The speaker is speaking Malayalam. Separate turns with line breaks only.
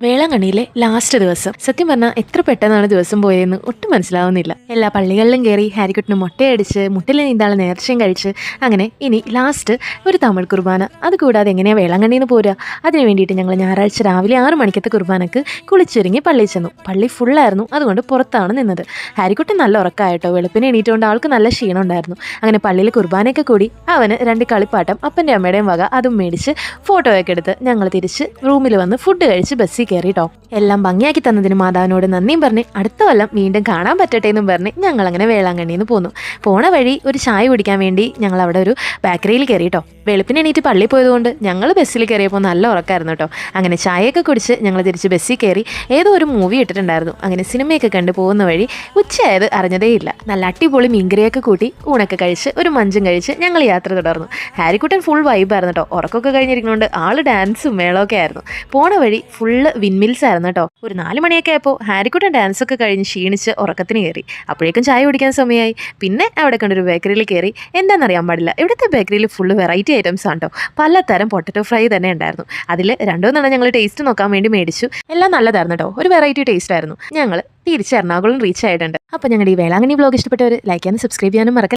വേളാങ്കണ്ണിയിലെ ലാസ്റ്റ് ദിവസം സത്യം പറഞ്ഞാൽ എത്ര പെട്ടെന്നാണ് ദിവസം പോയതെന്ന് ഒട്ടും മനസ്സിലാവുന്നില്ല. എല്ലാ പള്ളികളിലും കയറി ഹാരിക്കുട്ടിന് മുട്ടയടിച്ച് മുട്ടിൽ നീന്താളെ നേർച്ചയും കഴിച്ച് അങ്ങനെ ഇനി ലാസ്റ്റ് ഒരു തമിഴ് കുർബാന. അതുകൂടാതെ എങ്ങനെയാണ് വേളാങ്കണ്ണിയിൽ നിന്ന് പോരുക? അതിന് വേണ്ടിയിട്ട് ഞങ്ങൾ ഞായറാഴ്ച രാവിലെ 6 മണിക്കത്തെ കുർബാനക്ക് കുളിച്ചൊരുങ്ങി പള്ളിയിൽ ചെന്നു. പള്ളി ഫുള്ളായിരുന്നു, അതുകൊണ്ട് പുറത്താണ് നിന്നത്. ഹാരിക്കുട്ടി നല്ല ഉറക്കമായിട്ടോ, വെളുപ്പിന് എണീറ്റുകൊണ്ട് ആൾക്ക് നല്ല ക്ഷീണം ഉണ്ടായിരുന്നു. അങ്ങനെ പള്ളിയിൽ കുർബാനയൊക്കെ കൂടി അവന് 2 കളിപ്പാട്ടം അപ്പൻ്റെ അമ്മയുടെയും വക അതും മേടിച്ച് ഫോട്ടോയൊക്കെ എടുത്ത് ഞങ്ങൾ തിരിച്ച് റൂമിൽ വന്ന് ഫുഡ് കഴിച്ച് ബസ്സിൽ കയറിട്ടോ. എല്ലാം ഭംഗിയാക്കി തന്നതിന് മാതാവിനോട് നന്ദിയും പറഞ്ഞ് അടുത്ത കൊല്ലം വീണ്ടും കാണാൻ പറ്റട്ടെ എന്നും പറഞ്ഞ് ഞങ്ങൾ അങ്ങനെ വേളാങ്കണ്ണിയിൽ നിന്ന് പോന്നു. പോണ വഴി ഒരു ചായ കുടിക്കാൻ വേണ്ടി ഞങ്ങൾ അവിടെ ഒരു ബേക്കറിയിൽ കയറിട്ടോ. വെളുപ്പിന് എണീറ്റ് പള്ളിയിൽ പോയതുകൊണ്ട് ഞങ്ങൾ ബസ്സിൽ കയറിയപ്പോൾ നല്ല ഉറക്കമായിരുന്നു കേട്ടോ. അങ്ങനെ ചായയൊക്കെ കുടിച്ച് ഞങ്ങൾ തിരിച്ച് ബസ്സിൽ കയറി. ഏതോ ഒരു മൂവി ഇട്ടിട്ടുണ്ടായിരുന്നു. അങ്ങനെ സിനിമയൊക്കെ കണ്ടു പോകുന്ന വഴി ഉച്ചയായത് അറിഞ്ഞതേയില്ല. നല്ല അടിപൊളി മീൻകറിയൊക്കെ കൂട്ടി ഊണൊക്കെ കഴിച്ച് ഒരു മഞ്ചും കഴിച്ച് ഞങ്ങൾ യാത്ര തുടർന്നു. ഹാരിക്കുട്ടൻ ഫുൾ വൈബായിരുന്നു കേട്ടോ. ഉറക്കമൊക്കെ കഴിഞ്ഞിരിക്കുന്നതുകൊണ്ട് ആള് ഡാൻസും മേളമൊക്കെ ആയിരുന്നു. പോണ വഴി ഫുള്ള് വിൻമിൽസ് ആയിരുന്നു കേട്ടോ. ഒരു 4 മണിയൊക്കെ ആയപ്പോൾ ഹാരിക്കുട്ടൻ ഡാൻസൊക്കെ കഴിഞ്ഞ് ക്ഷീണിച്ച് ഉറക്കത്തിന് കയറി. അപ്പോഴേക്കും ചായ കുടിക്കാൻ സമയമായി. പിന്നെ അവിടെ കണ്ടൊരു ബേക്കറിയിൽ കയറി. എന്താണെന്നറിയാൻ പാടില്ല, ഇവിടുത്തെ ബേക്കറിയിൽ ഫുള്ള് വെറൈറ്റി ഐറ്റംസ് ആണ് കേട്ടോ. പലതരം പൊട്ടറ്റോ ഫ്രൈ തന്നെ ഉണ്ടായിരുന്നു. അതിൽ 2-3 ഞങ്ങൾ ടേസ്റ്റ് നോക്കാൻ വേണ്ടി മേടിച്ചു. എല്ലാം നല്ലതായിരുന്നു കേട്ടോ. ഒരു വെറൈറ്റി ടേസ്റ്റ് ആയിരുന്നു. ഞങ്ങൾ തിരിച്ച് എറണാകുളം റീച്ച് ആയിട്ടുണ്ട്. അപ്പോൾ ഞങ്ങളുടെ ഈ വേളാങ്കണ്ണി വ്ലോഗ് ഇഷ്ടപ്പെട്ടവർ ലൈക്ക് ചെയ്യാനും സബ്സ്ക്രൈബ് ചെയ്യാനും മറക്കരുത്.